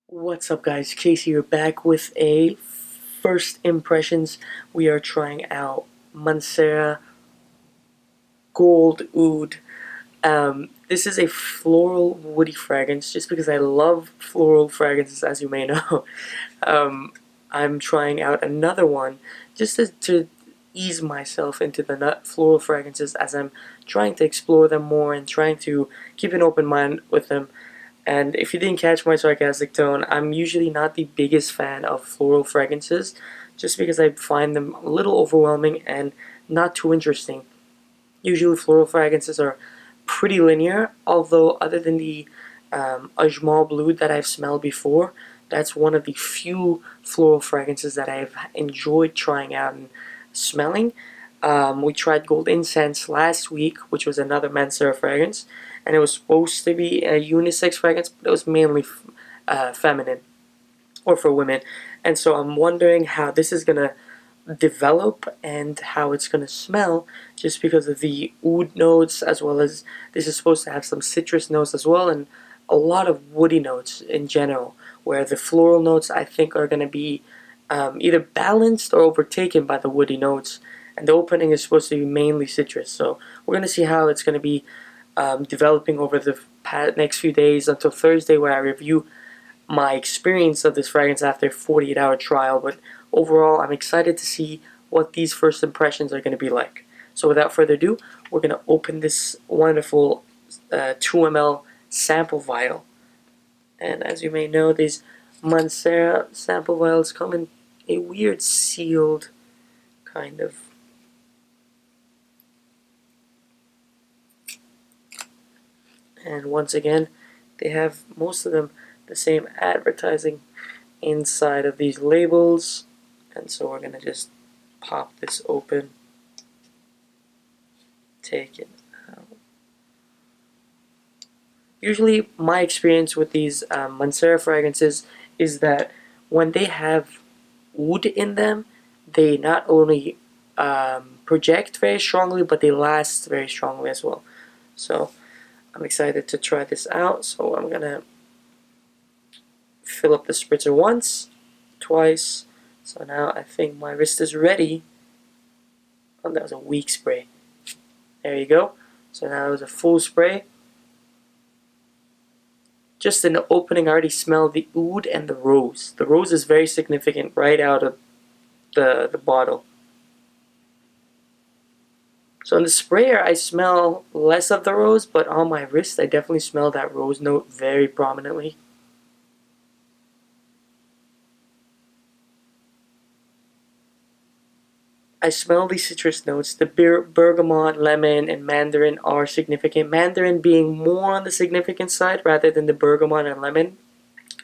What's up, guys? Kasey here, back with a first impressions. We are trying out Mancera Gold Oud. This is a floral woody fragrance, just because I love floral fragrances, as you may know. um, I'm trying out another one just to ease myself into the nut floral fragrances as I'm trying to explore them more and trying to keep an open mind with them. And if you didn't catch my sarcastic tone, I'm usually not the biggest fan of floral fragrances just because I find them a little overwhelming and not too interesting. Usually floral fragrances are pretty linear, although other than the Ajmal Blue that I've smelled before, that's one of the few floral fragrances that I've enjoyed trying out and smelling. We tried Gold Incense last week, which was another Mancera fragrance, and it was supposed to be a unisex fragrance, but it was mainly feminine or for women. And so I'm wondering how this is gonna develop and how it's gonna smell, just because of the oud notes, as well as this is supposed to have some citrus notes as well, and a lot of woody notes in general. Where the floral notes I think are gonna be either balanced or overtaken by the woody notes, and the opening is supposed to be mainly citrus. So we're gonna see how it's gonna be developing over the next few days until Thursday, where I review my experience of this fragrance after a 48-hour trial. But overall, I'm excited to see what these first impressions are going to be like. So without further ado, we're going to open this wonderful 2 ml sample vial. And as you may know, these Mancera sample vials come in a weird sealed kind of. And once again, they have most of them the same advertising inside of these labels. And so we're going to just pop this open, take it out. Usually my experience with these Mancera fragrances is that when they have wood in them, they not only project very strongly, but they last very strongly as well. So I'm excited to try this out. So I'm going to fill up the spritzer once, twice. So now I think my wrist is ready. Oh, that was a weak spray. There you go. So now it was a full spray. Just in the opening, I already smell the oud and the rose. The rose is very significant right out of the bottle. So in the sprayer, I smell less of the rose, but on my wrist, I definitely smell that rose note very prominently. I smell the citrus notes. The bergamot, lemon, and mandarin are significant. Mandarin being more on the significant side rather than the bergamot and lemon.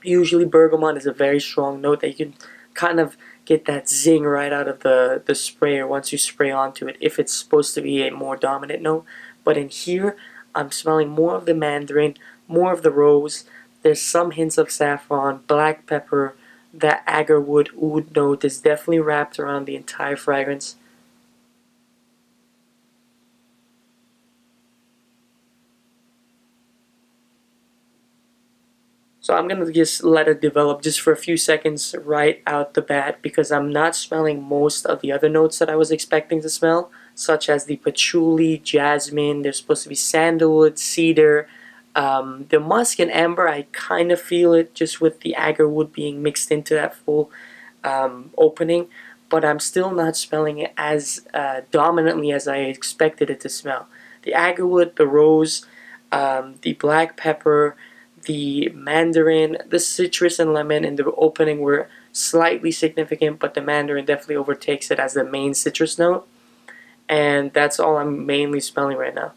Usually bergamot is a very strong note that you can kind of get that zing right out of the sprayer once you spray onto it, if it's supposed to be a more dominant note. But in here, I'm smelling more of the mandarin, more of the rose. There's some hints of saffron, black pepper. That agarwood oud note is definitely wrapped around the entire fragrance. So I'm going to just let it develop just for a few seconds right out the bat, because I'm not smelling most of the other notes that I was expecting to smell, such as the patchouli, jasmine. There's supposed to be sandalwood, cedar. The musk and amber, I kind of feel it just with the agarwood being mixed into that full opening, but I'm still not smelling it as dominantly as I expected it to smell. The agarwood, the rose, the black pepper, the mandarin, the citrus and lemon in the opening were slightly significant, but the mandarin definitely overtakes it as the main citrus note. And that's all I'm mainly smelling right now.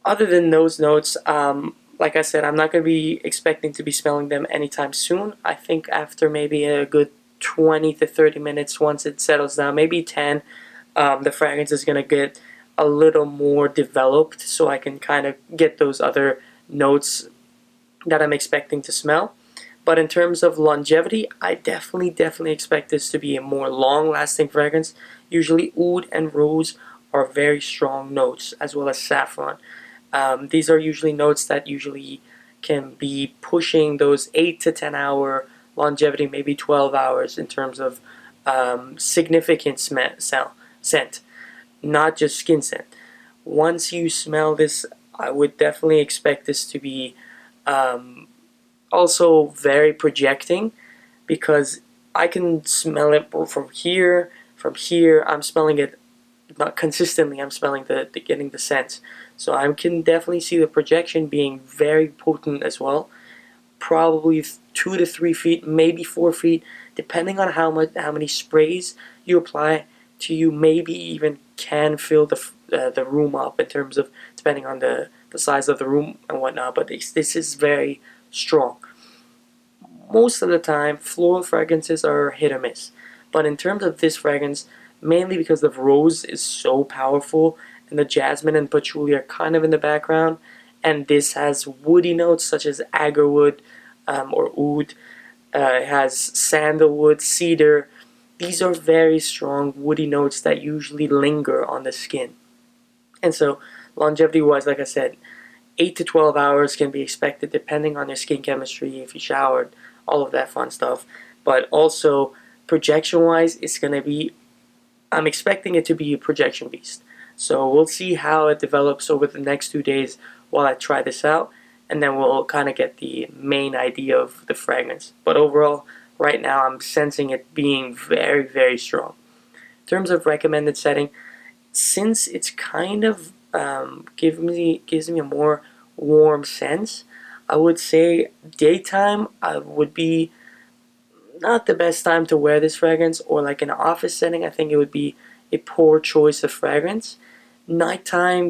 Other than those notes, like I said, I'm not going to be expecting to be smelling them anytime soon. I think after maybe a good 20 to 30 minutes, once it settles down, maybe 10, the fragrance is going to get a little more developed, so I can kind of get those other notes that I'm expecting to smell. But in terms of longevity, I definitely expect this to be a more long-lasting fragrance. Usually oud and rose are very strong notes, as well as saffron. These are usually notes that usually can be pushing those 8 to 10 hour longevity, maybe 12 hours in terms of significant scent, not just skin scent. Once you smell this, I would definitely expect this to be also very projecting, because I can smell it from here. From here, I'm smelling it not consistently. I'm smelling the getting the scent. So I can definitely see the projection being very potent as well. Probably 2 to 3 feet, maybe 4 feet, depending on how many sprays you apply to you. Maybe even can fill the room up in terms of depending on the size of the room and whatnot. But this is very strong. Most of the time, floral fragrances are hit or miss. But in terms of this fragrance, mainly because the rose is so powerful and the jasmine and patchouli are kind of in the background, and this has woody notes such as agarwood or oud. It has sandalwood, cedar. These are very strong woody notes that usually linger on the skin. And so, longevity wise, like I said, 8 to 12 hours can be expected depending on your skin chemistry, if you showered, all of that fun stuff. But also, projection wise, it's going to be, I'm expecting it to be a projection beast. So we'll see how it develops over the next 2 days while I try this out, and then we'll kind of get the main idea of the fragrance. But overall, right now I'm sensing it being very, very strong. In terms of recommended setting, since it's kind of gives me a more warm sense, I would say daytime would be not the best time to wear this fragrance, or like in an office setting, I think it would be a poor choice of fragrance. Nighttime,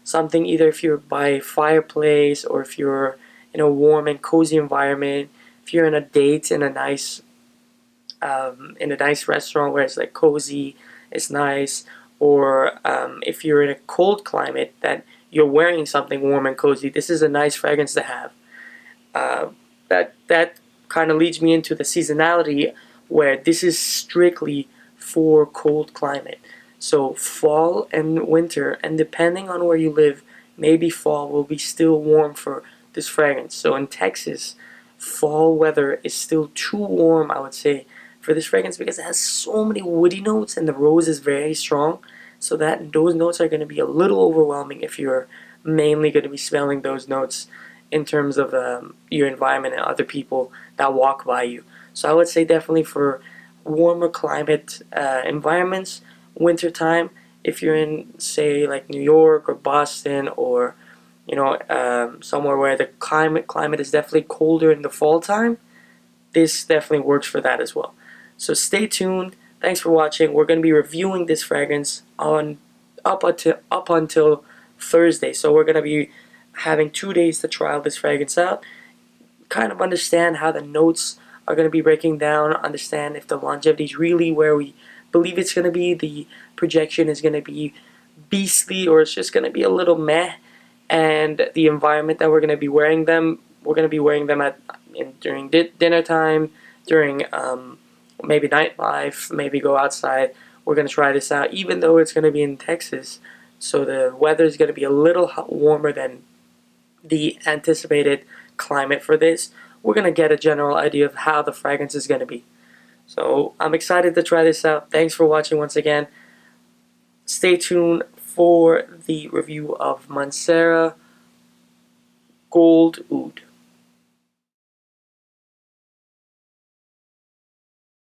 something either if you're by a fireplace or if you're in a warm and cozy environment, if you're in a date in a nice restaurant where it's like cozy, it's nice, or if you're in a cold climate that you're wearing something warm and cozy, this is a nice fragrance to have. That kind of leads me into the seasonality, where this is strictly for cold climate. So fall and winter, and depending on where you live, maybe fall will be still warm for this fragrance. So in Texas, fall weather is still too warm, I would say, for this fragrance, because it has so many woody notes and the rose is very strong. So that those notes are going to be a little overwhelming if you're mainly going to be smelling those notes in terms of your environment and other people that walk by you. So I would say definitely for warmer climate environments, wintertime, if you're in, say, like New York or Boston, or somewhere where the climate is definitely colder in the fall time, this definitely works for that as well. So stay tuned. Thanks for watching. We're going to be reviewing this fragrance on up until Thursday. So we're going to be having 2 days to trial this fragrance out, kind of understand how the notes are going to be breaking down, understand if the longevity is really where we believe it's going to be, the projection is going to be beastly, or it's just going to be a little meh, and the environment that we're going to be wearing them, during dinner time, during maybe nightlife, maybe go outside. We're going to try this out, even though it's going to be in Texas, so the weather is going to be a little warmer than the anticipated climate for this. We're going to get a general idea of how the fragrance is going to be. So I'm excited to try this out. Thanks for watching once again. Stay tuned for the review of Mancera Gold Oud.